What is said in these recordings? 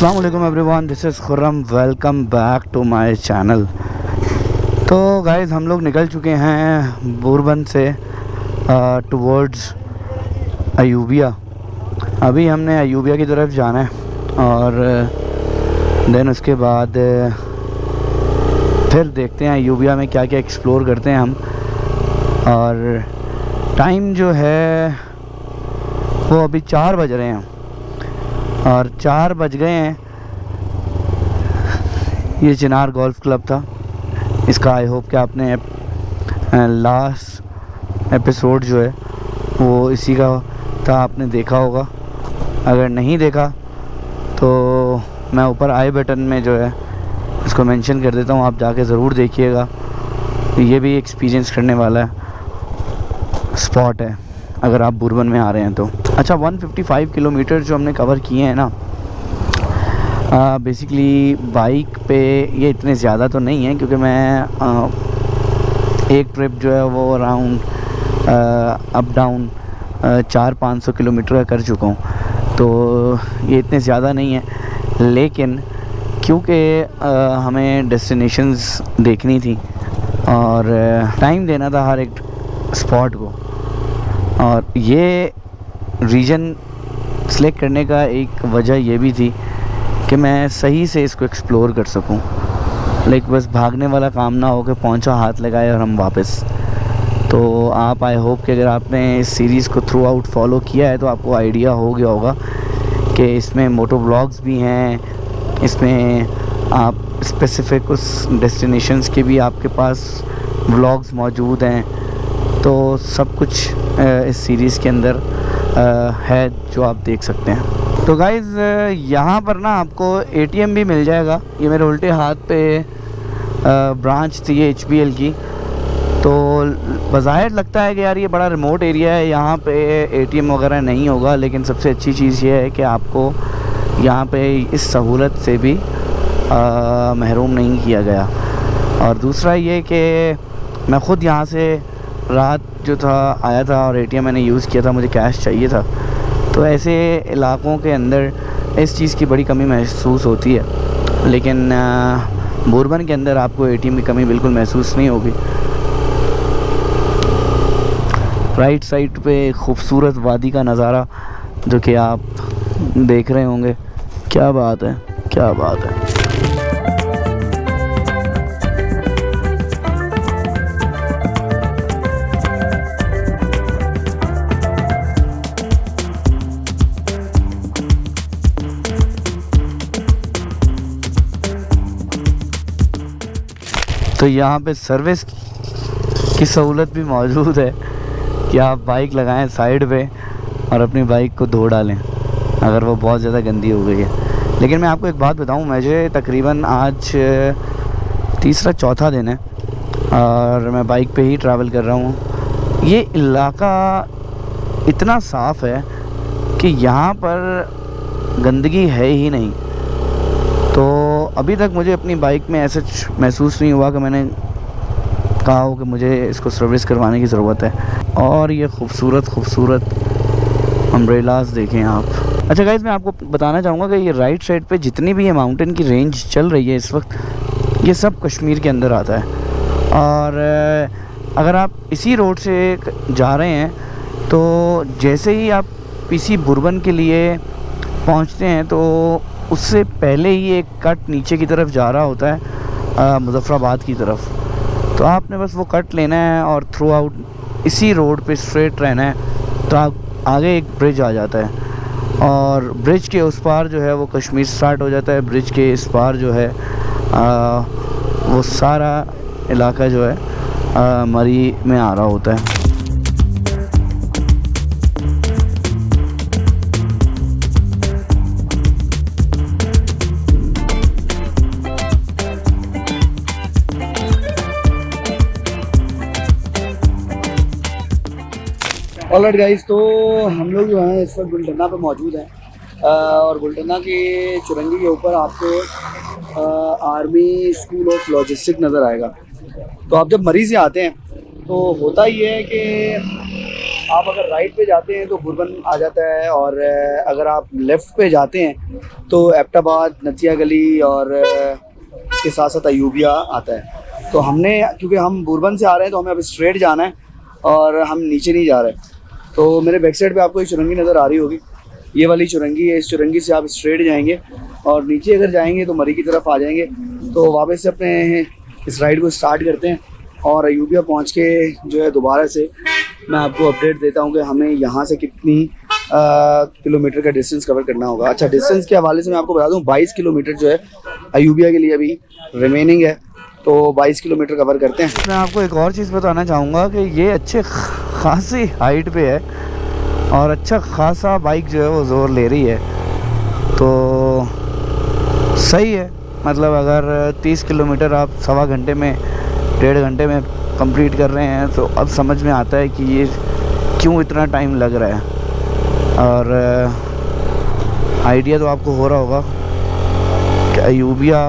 अस्सलाम वालेकुम everyone, this is Khurram. Welcome back to my channel. तो गाइज़ हम लोग निकल चुके हैं बुरबन से टुवर्ड्स अयूबिया। अभी हमने अयूबिया की तरफ जाना है और देन उसके बाद फिर देखते हैं अयूबिया में क्या क्या एक्सप्लोर करते हैं हम। और टाइम जो है वो अभी 4 बज रहे हैं और 4 बज गए हैं। ये चिनार गोल्फ क्लब था। इसका आई होप कि आपने लास्ट एपिसोड जो है वो इसी का था, आपने देखा होगा। अगर नहीं देखा तो मैं ऊपर आई बटन में जो है इसको मेंशन कर देता हूँ, आप जाके ज़रूर देखिएगा। ये भी एक्सपीरियंस करने वाला स्पॉट है अगर आप बुरबन में आ रहे हैं तो। अच्छा, 155 किलोमीटर जो हमने कवर किए हैं ना, बेसिकली बाइक पे ये इतने ज़्यादा तो नहीं है क्योंकि मैं एक ट्रिप जो है वो अराउंड अप डाउन 400-500 किलोमीटर का कर चुका हूँ, तो ये इतने ज़्यादा नहीं है। लेकिन क्योंकि हमें डेस्टिनेशंस देखनी थी और टाइम देना था हर एक स्पॉट को, और ये रीजन सेलेक्ट करने का एक वजह ये भी थी कि मैं सही से इसको एक्सप्लोर कर सकूं। लाइक बस भागने वाला काम ना हो कि पहुंचा, हाथ लगाए और हम वापस। तो आप आई होप कि अगर आपने इस सीरीज़ को थ्रू आउट फॉलो किया है तो आपको आइडिया हो गया होगा कि इसमें मोटो व्लॉग्स भी हैं, इसमें आप स्पेसिफ़िक उस डेस्टिनेशंस के भी आपके पास व्लॉग्स मौजूद हैं। तो सब कुछ इस सीरीज़ के अंदर है जो आप देख सकते हैं। तो गाइज़ यहाँ पर ना आपको एटीएम भी मिल जाएगा। ये मेरे उल्टे हाथ पे ब्रांच थी HBL की। तो बज़ाहिर लगता है कि यार ये बड़ा रिमोट एरिया है, यहाँ पे एटीएम वगैरह नहीं होगा, लेकिन सबसे अच्छी चीज़ ये है कि आपको यहाँ पे इस सहूलत से भी महरूम नहीं किया गया। और दूसरा ये कि मैं ख़ुद यहाँ से रात जो था आया था और एटीएम मैंने यूज़ किया था, मुझे कैश चाहिए था। तो ऐसे इलाक़ों के अंदर इस चीज़ की बड़ी कमी महसूस होती है, लेकिन बुरबन के अंदर आपको एटीएम की कमी बिल्कुल महसूस नहीं होगी। राइट साइड पे खूबसूरत वादी का नज़ारा जो कि आप देख रहे होंगे। क्या बात है, क्या बात है। तो यहाँ पे सर्विस की सहूलत भी मौजूद है कि आप बाइक लगाएं साइड पे और अपनी बाइक को धो डालें अगर वो बहुत ज़्यादा गंदी हो गई है। लेकिन मैं आपको एक बात बताऊं, मुझे तकरीबन आज तीसरा चौथा दिन है और मैं बाइक पे ही ट्रैवल कर रहा हूँ। ये इलाका इतना साफ़ है कि यहाँ पर गंदगी है ही नहीं। तो अभी तक मुझे अपनी बाइक में ऐसा महसूस नहीं हुआ कि मैंने कहा हो कि मुझे इसको सर्विस करवाने की ज़रूरत है। और ये खूबसूरत अम्ब्रेलास देखें आप। अच्छा गाइज़, मैं आपको बताना चाहूँगा कि ये राइट साइड पे जितनी भी ये माउंटेन की रेंज चल रही है इस वक्त, ये सब कश्मीर के अंदर आता है। और अगर आप इसी रोड से जा रहे हैं तो जैसे ही आप पीसी बुरबन के लिए पहुँचते हैं तो उससे पहले ही एक कट नीचे की तरफ जा रहा होता है मुज़फ़्फ़राबाद की तरफ। तो आपने बस वो कट लेना है और थ्रू आउट इसी रोड पे स्ट्रेट रहना है, तो आप आगे एक ब्रिज आ जाता है और ब्रिज के उस पार जो है वो कश्मीर स्टार्ट हो जाता है। ब्रिज के इस पार जो है वो सारा इलाका जो है मरी में आ रहा होता है। ऑलराइट गाइस, तो हम लोग जो हैं इस वक्त बुलढाना पे मौजूद हैं और बुलढाना के चुरंगी के ऊपर आपको आर्मी स्कूल ऑफ लॉजिस्टिक नज़र आएगा। तो आप जब मरी से आते हैं तो होता ये है कि आप अगर राइट पे जाते हैं तो बुरबन आ जाता है, और अगर आप लेफ़्ट पे जाते हैं तो एबटाबाद, नथिया गली और इसके साथ साथ अयूबिया आता है। तो हमने, क्योंकि हम बुरबन से आ रहे हैं तो हमें अब स्ट्रेट जाना है और हम नीचे नहीं जा रहे। तो मेरे बैक साइड पे आपको एक चुरंगी नज़र आ रही होगी, ये वाली चुरंगी है। इस चुरंगी से आप स्ट्रेट जाएंगे और नीचे अगर जाएंगे तो मरी की तरफ आ जाएंगे। तो वापस से अपने इस राइड को स्टार्ट करते हैं और अयूबिया पहुंच के जो है दोबारा से मैं आपको अपडेट देता हूं कि हमें यहाँ से कितनी किलोमीटर का डिस्टेंस कवर करना होगा। अच्छा, डिस्टेंस के हवाले से मैं आपको बता दूं 22 किलोमीटर जो है अयूबिया के लिए अभी रिमेनिंग है, तो 22 किलोमीटर कवर करते हैं। मैं आपको एक और चीज़ बताना चाहूँगा कि ये अच्छे खासी हाइट पे है और अच्छा खासा बाइक जो है वो ज़ोर ले रही है, तो सही है। मतलब अगर 30 किलोमीटर आप सवा घंटे में, 1.5 घंटे में कंप्लीट कर रहे हैं तो अब समझ में आता है कि ये क्यों इतना टाइम लग रहा है। और आइडिया तो आपको हो रहा होगा कि अयूबिया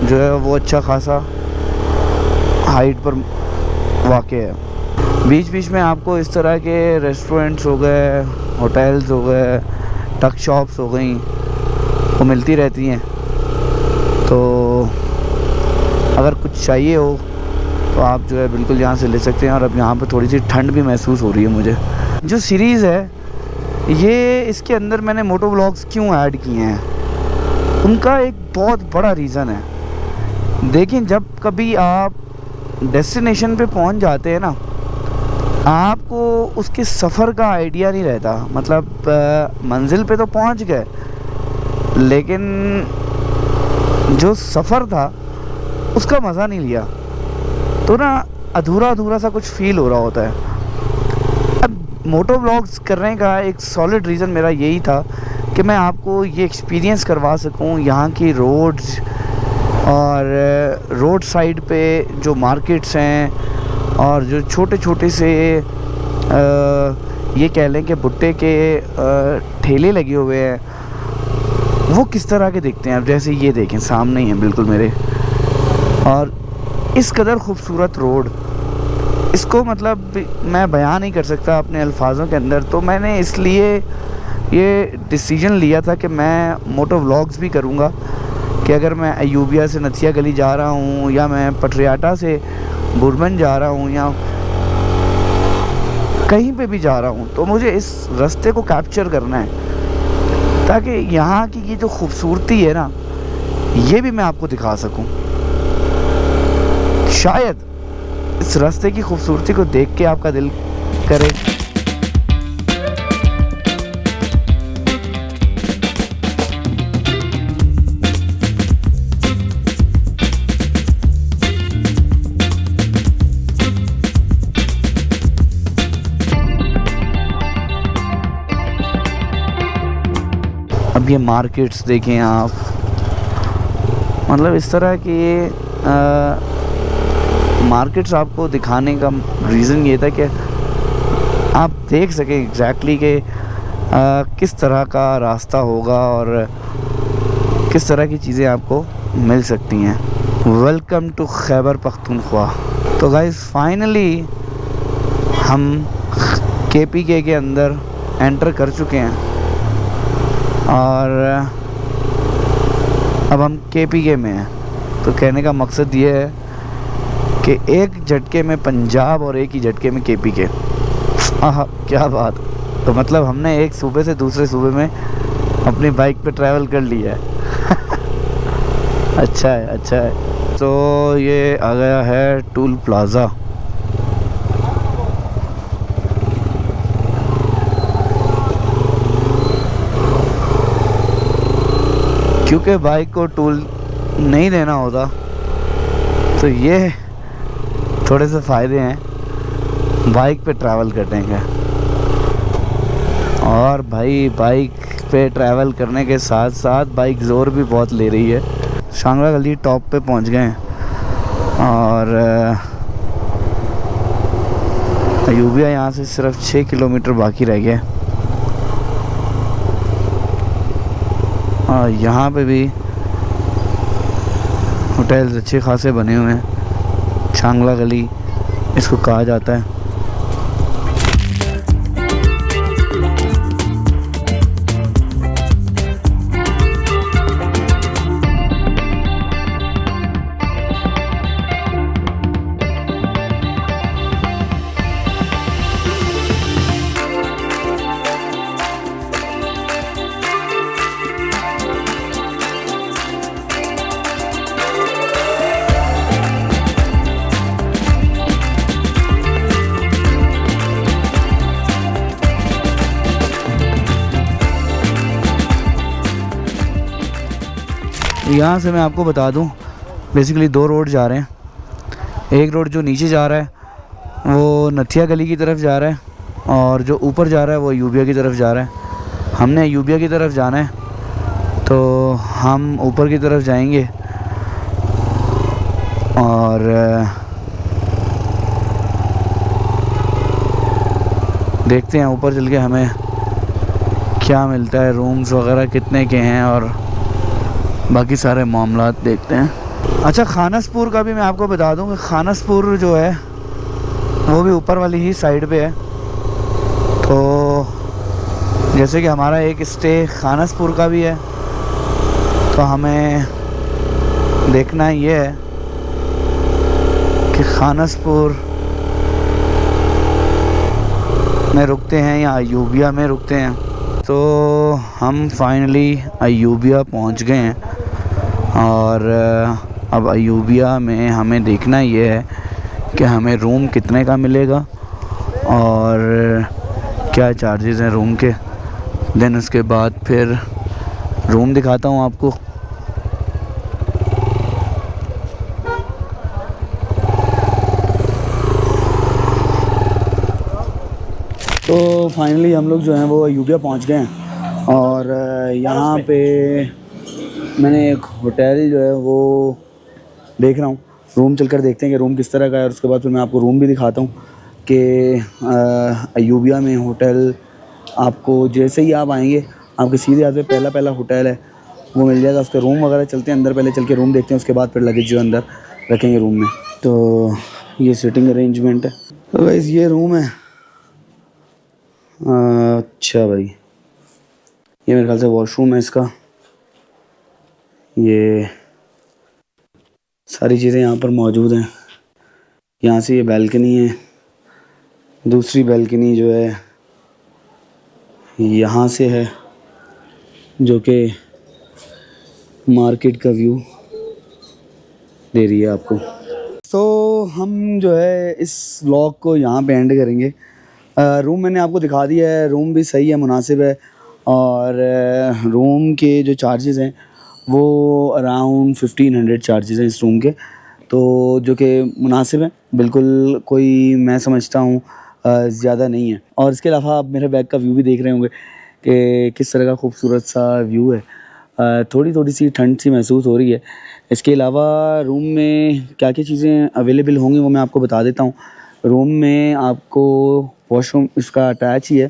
जो है वो अच्छा खासा हाइट पर वाक़ है। बीच बीच में आपको इस तरह के रेस्टोरेंट्स हो गए, होटल्स हो गए, टक शॉप्स हो गई, वो मिलती रहती हैं। तो अगर कुछ चाहिए हो तो आप जो है बिल्कुल यहाँ से ले सकते हैं। और अब यहाँ पे थोड़ी सी ठंड भी महसूस हो रही है मुझे। जो सीरीज़ है ये, इसके अंदर मैंने मोटो व्लॉग्स क्यों ऐड किए हैं, उनका एक बहुत बड़ा रीज़न है। देखिए, जब कभी आप डेस्टिनेशन पे पहुँच जाते हैं ना, आपको उसके सफ़र का आइडिया नहीं रहता। मतलब मंजिल पे तो पहुँच गए, लेकिन जो सफ़र था उसका मज़ा नहीं लिया, तो ना अधूरा अधूरा सा कुछ फील हो रहा होता है। अब मोटो व्लॉग्स करने का एक सॉलिड रीज़न मेरा यही था कि मैं आपको ये एक्सपीरियंस करवा सकूं यहाँ की रोड्स और रोड साइड पे जो मार्केट्स हैं और जो छोटे छोटे से ये कह लें कि भुट्टे के ठेले लगे हुए हैं, वो किस तरह के दिखते हैं। अब जैसे ये देखें, सामने ही है बिल्कुल मेरे, और इस कदर खूबसूरत रोड, इसको मतलब मैं बयान नहीं कर सकता अपने अल्फाजों के अंदर। तो मैंने इसलिए ये डिसीजन लिया था कि मैं मोटो व्लॉग्स भी करूँगा, कि अगर मैं अयूबिया से नथिया गली जा रहा हूँ या मैं पटरियाटा से बुरबन जा रहा हूँ या कहीं पे भी जा रहा हूँ, तो मुझे इस रास्ते को कैप्चर करना है, ताकि यहाँ की ये जो खूबसूरती है ना, ये भी मैं आपको दिखा सकूं। शायद इस रास्ते की खूबसूरती को देख के आपका दिल करे। अब ये मार्केट्स देखें आप, मतलब इस तरह के मार्केट्स आपको दिखाने का रीज़न ये था कि आप देख सकें एग्जैक्टली कि किस तरह का रास्ता होगा और किस तरह की चीज़ें आपको मिल सकती हैं। Welcome to Khyber Pakhtunkhwa. तो गाइस, फाइनली हम KPK के अंदर एंटर कर चुके हैं और अब हम KPK में हैं। तो कहने का मकसद ये है कि एक झटके में पंजाब और एक ही झटके में KPK। आहा, क्या बात। तो मतलब हमने एक सूबे से दूसरे सूबे में अपनी बाइक पे ट्रैवल कर लिया है। अच्छा है, अच्छा है। तो ये आ गया है टूल प्लाज़ा। क्योंकि बाइक को टूल नहीं देना होता, तो ये थोड़े से फ़ायदे हैं बाइक पे ट्रैवल करने के। और भाई, बाइक पे ट्रैवल करने के साथ साथ बाइक ज़ोर भी बहुत ले रही है। शांगला गली टॉप पे पहुंच गए हैं और अयूबिया यहाँ से सिर्फ 6 किलोमीटर बाकी रह गया। और यहाँ पे भी होटल्स अच्छे खासे बने हुए हैं। शांगला गली इसको कहा जाता है। यहाँ से मैं आपको बता दूँ, बेसिकली 2 रोड जा रहे हैं। एक रोड जो नीचे जा रहा है वो नथिया गली की तरफ जा रहा है, और जो ऊपर जा रहा है वो अयूबिया की तरफ जा रहा है। हमने अयूबिया की तरफ जाना है, तो हम ऊपर की तरफ जाएंगे और देखते हैं ऊपर चल के हमें क्या मिलता है, रूम्स वगैरह कितने के हैं और बाकी सारे मामलात देखते हैं। अच्छा, खानसपुर का भी मैं आपको बता दूं कि खानसपुर जो है वो भी ऊपर वाली ही साइड पे है। तो जैसे कि हमारा एक स्टे खानसपुर का भी है, तो हमें देखना ये है कि खानसपुर में रुकते हैं या अयूबिया में रुकते हैं। तो हम फाइनली अयूबिया पहुंच गए हैं और अब अयूबिया में हमें देखना ये है कि हमें रूम कितने का मिलेगा और क्या चार्जेस हैं रूम के। देन उसके बाद फिर रूम दिखाता हूँ आपको। तो फाइनली हम लोग जो हैं वो अयूबिया पहुंच गए हैं और यहाँ पे मैंने एक होटल जो है वो देख रहा हूँ। रूम चलकर देखते हैं कि रूम किस तरह का है, और उसके बाद फिर मैं आपको रूम भी दिखाता हूँ कि अयूबिया में होटल आपको जैसे ही आप आएंगे आपके सीधे हाथ पे पहला होटल है वो मिल जाएगा। उसके रूम वगैरह चलते हैं अंदर, पहले चल के रूम देखते हैं, उसके बाद फिर लगेज जो अंदर रखेंगे रूम में। तो ये सिटिंग अरेंजमेंट है। तो गाइस ये रूम है। अच्छा भाई, ये मेरे ख्याल से वॉशरूम है इसका। ये सारी चीज़ें यहाँ पर मौजूद हैं। यहाँ से ये बैल्कनी है, दूसरी बैल्कनी जो है यहाँ से है, जो कि मार्केट का व्यू दे रही है आपको। तो हम जो है इस व्लॉग को यहाँ पे एंड करेंगे। रूम मैंने आपको दिखा दिया है, रूम भी सही है, मुनासिब है, और रूम के जो चार्जेस हैं वो अराउंड 1500 चार्जेस हैं इस रूम के, तो जो कि मुनासिब है बिल्कुल, कोई मैं समझता हूँ ज़्यादा नहीं है। और इसके अलावा आप मेरे बैग का व्यू भी देख रहे होंगे कि किस तरह का खूबसूरत सा व्यू है। थोड़ी सी ठंड सी महसूस हो रही है। इसके अलावा रूम में क्या क्या चीज़ें अवेलेबल होंगी वो मैं आपको बता देता हूँ। रूम में आपको वॉशरूम इसका अटैच ही है,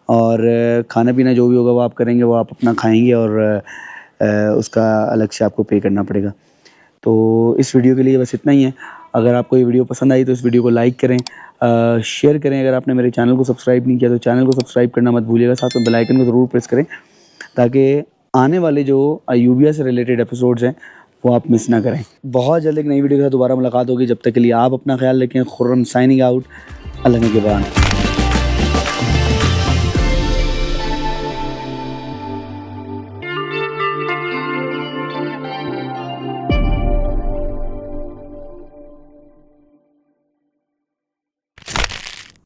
और खाना पीना जो भी होगा वो आप करेंगे, वो आप अपना खाएंगे और उसका अलग से आपको पे करना पड़ेगा। तो इस वीडियो के लिए बस इतना ही है। अगर आपको ये वीडियो पसंद आई तो इस वीडियो को लाइक करें, शेयर करें। अगर आपने मेरे चैनल को सब्सक्राइब नहीं किया तो चैनल को सब्सक्राइब करना मत भूलिएगा, साथ में बेल आइकन को ज़रूर प्रेस करें ताकि आने वाले जो अयूबिया से रिलेटेड एपिसोड्स हैं वो आप मिस ना करें। बहुत जल्द एक नई वीडियो के साथ दोबारा मुलाकात होगी। जब तक के लिए आप अपना ख्याल रखें। Khurram signing out. अल्लाह के बाद।